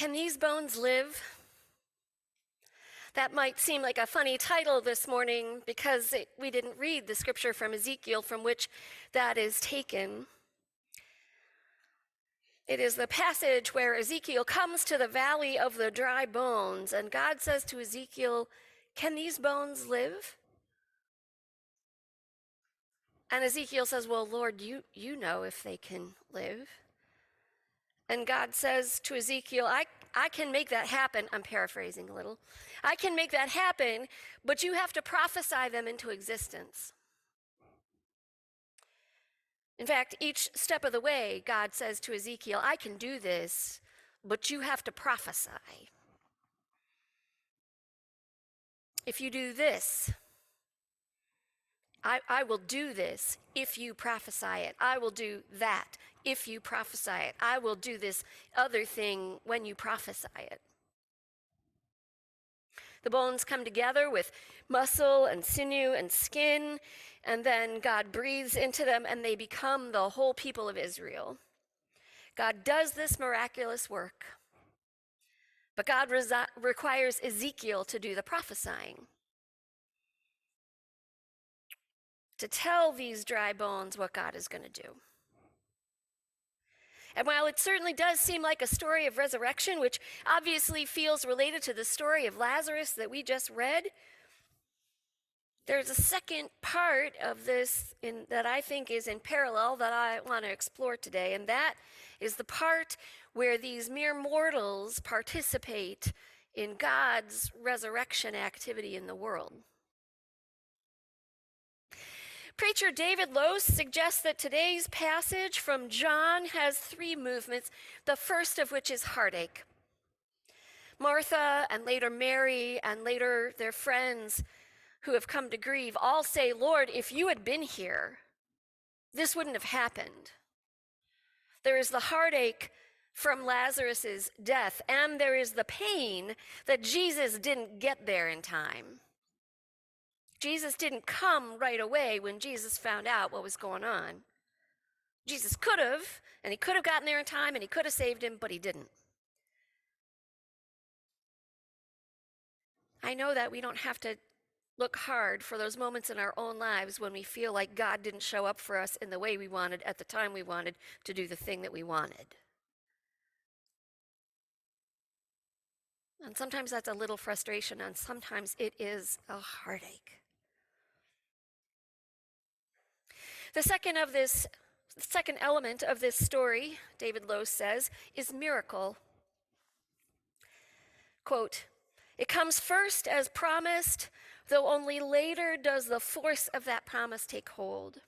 Can these bones live? That might seem like a funny title this morning because we didn't read the scripture from Ezekiel from which that is taken. It is the passage where Ezekiel comes to the valley of the dry bones, and God says to Ezekiel, "Can these bones live?" And Ezekiel says, "Well, Lord, you know if they can live." And God says to Ezekiel, I can make that happen. I'm paraphrasing a little. I can make that happen, but you have to prophesy them into existence. In fact, each step of the way, God says to Ezekiel, I can do this, but you have to prophesy. If you do this, I will do this if you prophesy it. I will do that if you prophesy it. I will do this other thing when you prophesy it. The bones come together with muscle and sinew and skin, and then God breathes into them and they become the whole people of Israel. God does this miraculous work, but God requires Ezekiel to do the prophesying, to tell these dry bones what God is going to do. And while it certainly does seem like a story of resurrection, which obviously feels related to the story of Lazarus that we just read, there's a second part of this that I think is in parallel that I want to explore today, and that is the part where these mere mortals participate in God's resurrection activity in the world. Preacher David Lose suggests that today's passage from John has three movements, the first of which is heartache. Martha and later Mary and later their friends who have come to grieve all say, Lord, if you had been here, this wouldn't have happened. There is the heartache from Lazarus's death, and there is the pain that Jesus didn't get there in time. Jesus didn't come right away when Jesus found out what was going on. Jesus could have, and he could have gotten there in time, and he could have saved him, but he didn't. I know that we don't have to look hard for those moments in our own lives when we feel like God didn't show up for us in the way we wanted, at the time we wanted, to do the thing that we wanted. And sometimes that's a little frustration, and sometimes it is a heartache. The second element of this story, David Lose says, is miracle. Quote, it comes first as promised, though only later does the force of that promise take hold.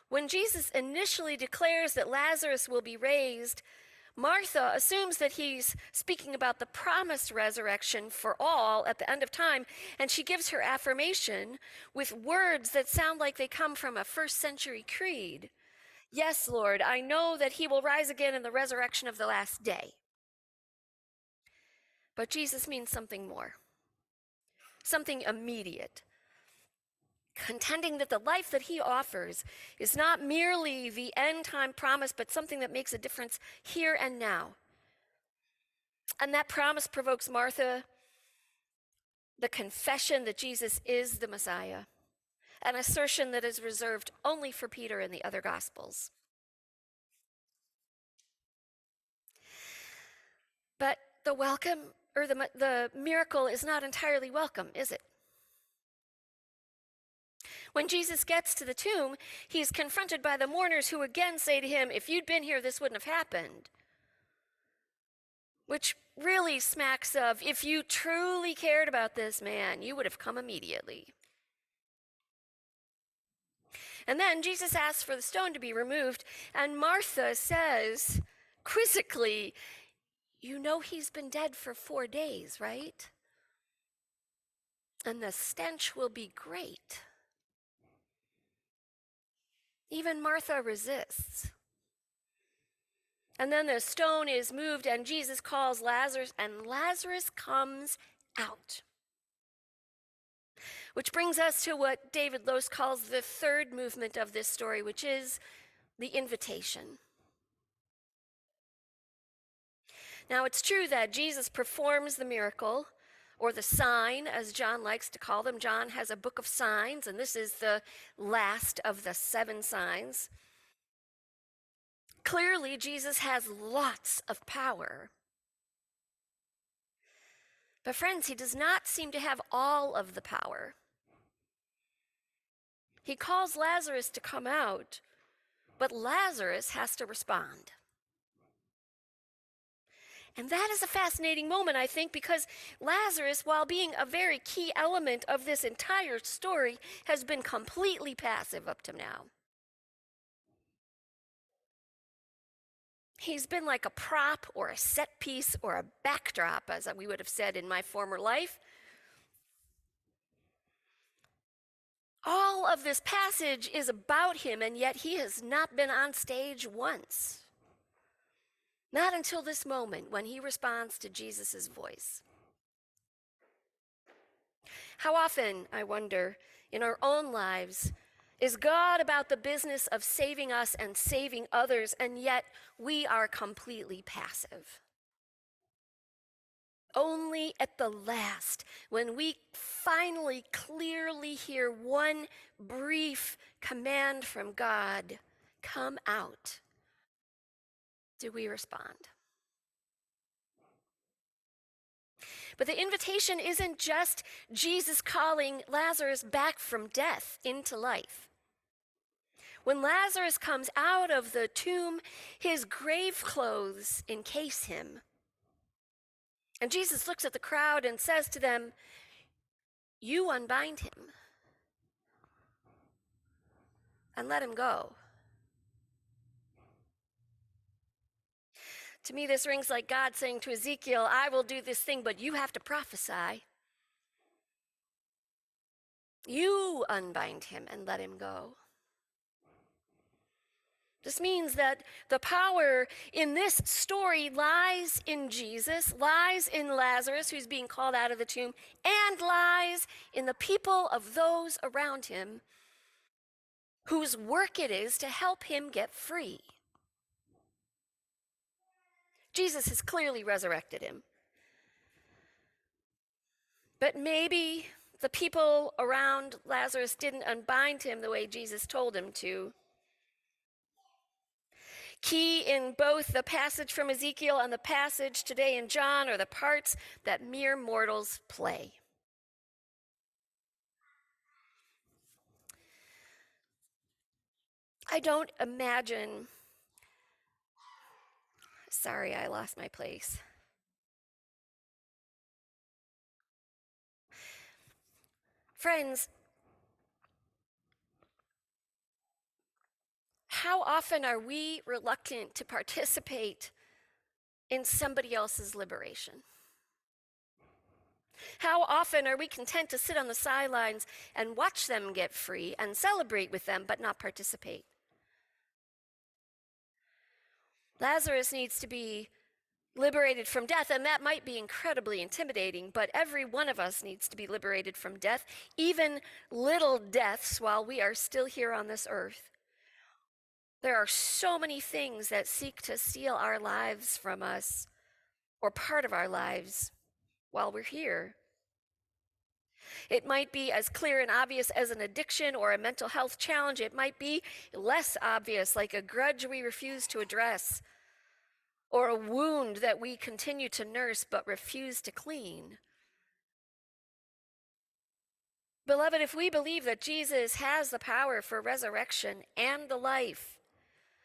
When Jesus initially declares that Lazarus will be raised, Martha assumes that he's speaking about the promised resurrection for all at the end of time, and she gives her affirmation with words that sound like they come from a first-century creed. Yes, Lord, I know that he will rise again in the resurrection of the last day. But Jesus means something more, something immediate, contending that the life that he offers is not merely the end-time promise, but something that makes a difference here and now. And that promise provokes Martha, the confession that Jesus is the Messiah, an assertion that is reserved only for Peter in the other Gospels. But the miracle is not entirely welcome, is it? When Jesus gets to the tomb, he's confronted by the mourners who again say to him, if you'd been here, this wouldn't have happened. Which really smacks of, if you truly cared about this man, you would have come immediately. And then Jesus asks for the stone to be removed, and Martha says, quizzically, you know he's been dead for 4 days, right? And the stench will be great. Even Martha resists. And then the stone is moved and Jesus calls Lazarus, and Lazarus comes out. Which brings us to what David Lose calls the third movement of this story, which is the invitation. Now, it's true that Jesus performs the miracle, or the sign, as John likes to call them. John has a book of signs, and this is the last of the 7 signs. Clearly, Jesus has lots of power. But friends, he does not seem to have all of the power. He calls Lazarus to come out, but Lazarus has to respond. And that is a fascinating moment, I think, because Lazarus, while being a very key element of this entire story, has been completely passive up to now. He's been like a prop or a set piece or a backdrop, as we would have said in my former life. All of this passage is about him, and yet he has not been on stage once. Not until this moment when he responds to Jesus' voice. How often, I wonder, in our own lives, is God about the business of saving us and saving others, and yet we are completely passive? Only at the last, when we finally clearly hear one brief command from God, come out, do we respond. But the invitation isn't just Jesus calling Lazarus back from death into life. When Lazarus comes out of the tomb, his grave clothes encase him. And Jesus looks at the crowd and says to them, "You unbind him and let him go." To me, this rings like God saying to Ezekiel, "I will do this thing, but you have to prophesy. You unbind him and let him go." This means that the power in this story lies in Jesus, lies in Lazarus, who's being called out of the tomb, and lies in the people of those around him whose work it is to help him get free. Jesus has clearly resurrected him. But maybe the people around Lazarus didn't unbind him the way Jesus told him to. Key in both the passage from Ezekiel and the passage today in John are the parts that mere mortals play. I don't imagine. Sorry, I lost my place. Friends, how often are we reluctant to participate in somebody else's liberation? How often are we content to sit on the sidelines and watch them get free and celebrate with them, but not participate? Lazarus needs to be liberated from death, and that might be incredibly intimidating, but every one of us needs to be liberated from death, even little deaths while we are still here on this earth. There are so many things that seek to steal our lives from us, or part of our lives, while we're here. It might be as clear and obvious as an addiction or a mental health challenge. It might be less obvious, like a grudge we refuse to address, or a wound that we continue to nurse but refuse to clean. Beloved, if we believe that Jesus has the power for resurrection and the life,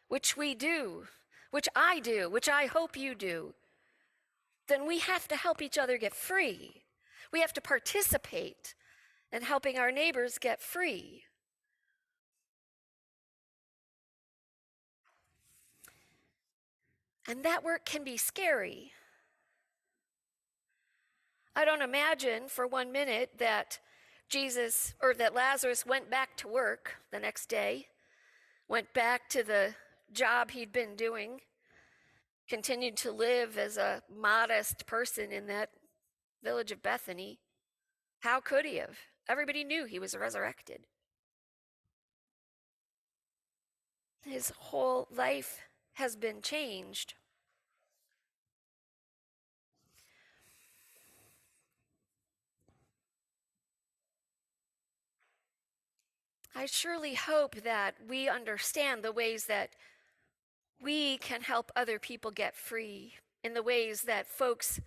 which we do, which I do, which I hope you do, then we have to help each other get free. We have to participate in helping our neighbors get free. And that work can be scary. I don't imagine for 1 minute that that Lazarus went back to work the next day, went back to the job he'd been doing, continued to live as a modest person in that village of Bethany. How could he have? Everybody knew he was resurrected. His whole life has been changed. I surely hope that we understand the ways that we can help other people get free in the ways that folks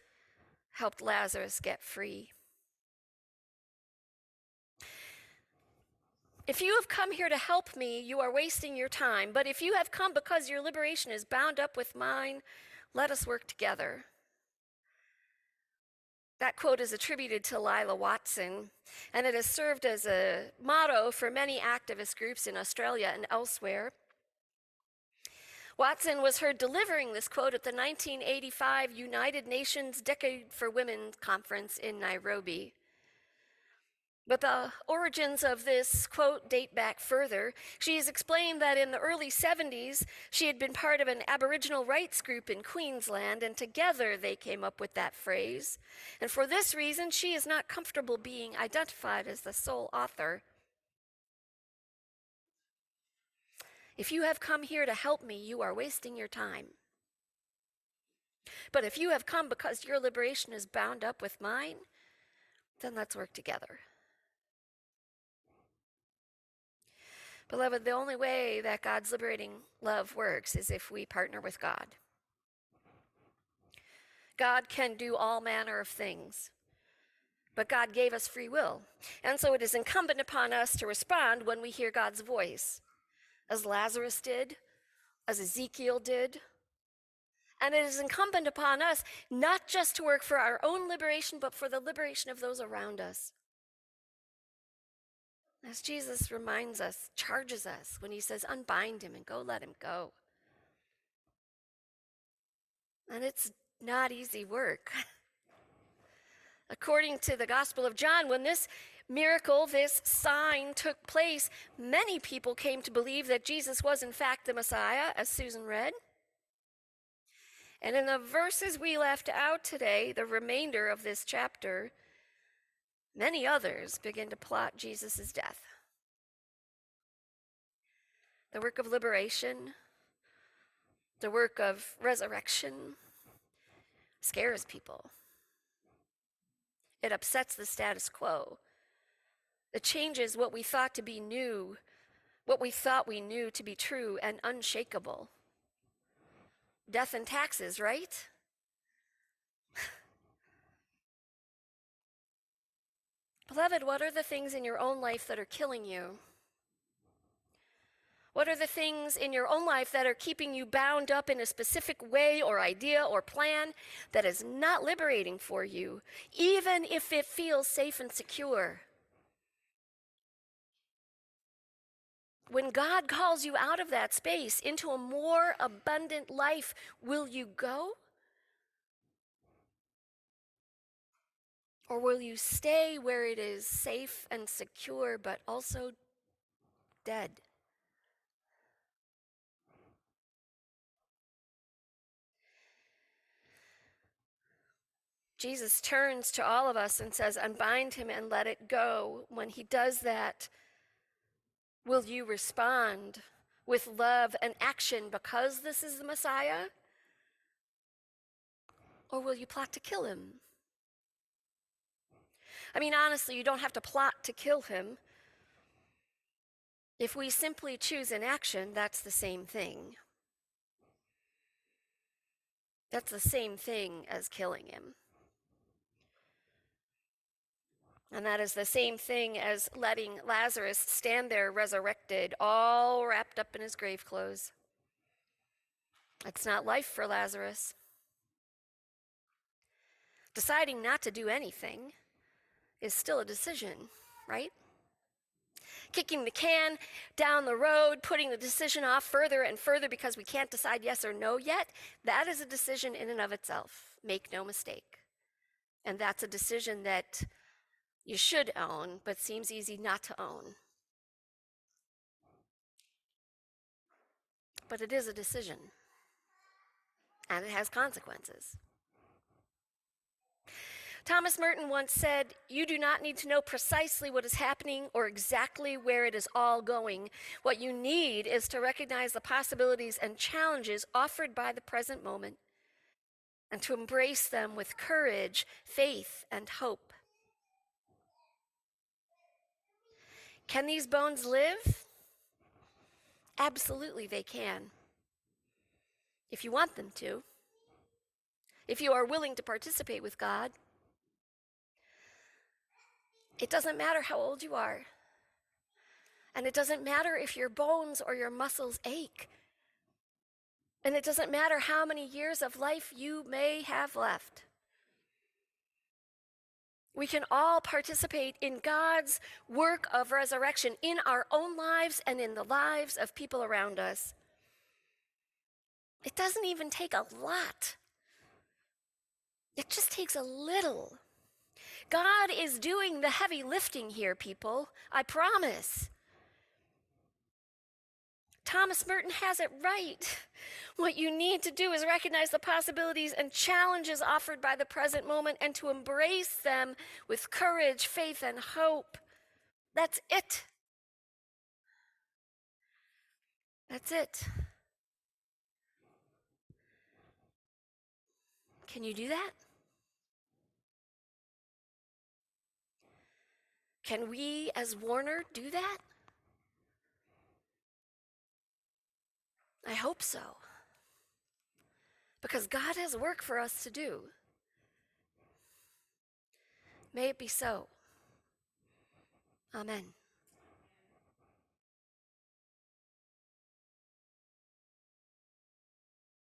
helped Lazarus get free. If you have come here to help me, you are wasting your time. But if you have come because your liberation is bound up with mine, let us work together. That quote is attributed to Lila Watson, and it has served as a motto for many activist groups in Australia and elsewhere. Watson was heard delivering this quote at the 1985 United Nations Decade for Women conference in Nairobi. But the origins of this quote date back further. She has explained that in the early 70s, she had been part of an Aboriginal rights group in Queensland, and together they came up with that phrase. And for this reason, she is not comfortable being identified as the sole author. If you have come here to help me, you are wasting your time. But if you have come because your liberation is bound up with mine, then let's work together. Beloved, the only way that God's liberating love works is if we partner with God. God can do all manner of things, but God gave us free will. And so it is incumbent upon us to respond when we hear God's voice, as Lazarus did, as Ezekiel did. And it is incumbent upon us not just to work for our own liberation, but for the liberation of those around us. As Jesus reminds us, charges us when he says, unbind him and go let him go. And it's not easy work. According to the Gospel of John, when this miracle, this sign took place, many people came to believe that Jesus was in fact the Messiah, as Susan read. And in the verses we left out today, the remainder of this chapter, many others begin to plot Jesus' death. The work of liberation, the work of resurrection scares people. It upsets the status quo. It changes what we thought to be new, what we thought we knew to be true and unshakable. Death and taxes, right? Beloved, what are the things in your own life that are killing you? What are the things in your own life that are keeping you bound up in a specific way or idea or plan that is not liberating for you, even if it feels safe and secure? When God calls you out of that space into a more abundant life, will you go? Or will you stay where it is safe and secure, but also dead? Jesus turns to all of us and says, unbind him and let it go. When he does that, will you respond with love and action because this is the Messiah? Or will you plot to kill him? I mean, honestly, you don't have to plot to kill him. If we simply choose an action, that's the same thing. That's the same thing as killing him. And that is the same thing as letting Lazarus stand there resurrected, all wrapped up in his grave clothes. It's not life for Lazarus. Deciding not to do anything is still a decision, right? Kicking the can down the road, putting the decision off further and further because we can't decide yes or no yet, that is a decision in and of itself. Make no mistake. And that's a decision that you should own, but seems easy not to own. But it is a decision, and it has consequences. Thomas Merton once said, you do not need to know precisely what is happening or exactly where it is all going. What you need is to recognize the possibilities and challenges offered by the present moment and to embrace them with courage, faith, and hope. Can these bones live? Absolutely, they can. If you want them to. If you are willing to participate with God. It doesn't matter how old you are. And it doesn't matter if your bones or your muscles ache. And it doesn't matter how many years of life you may have left. We can all participate in God's work of resurrection in our own lives and in the lives of people around us. It doesn't even take a lot. It just takes a little. God is doing the heavy lifting here, people. I promise. Thomas Merton has it right. What you need to do is recognize the possibilities and challenges offered by the present moment and to embrace them with courage, faith, and hope. That's it. That's it. Can you do that? Can we, as Warner, do that? I hope so. Because God has work for us to do. May it be so. Amen.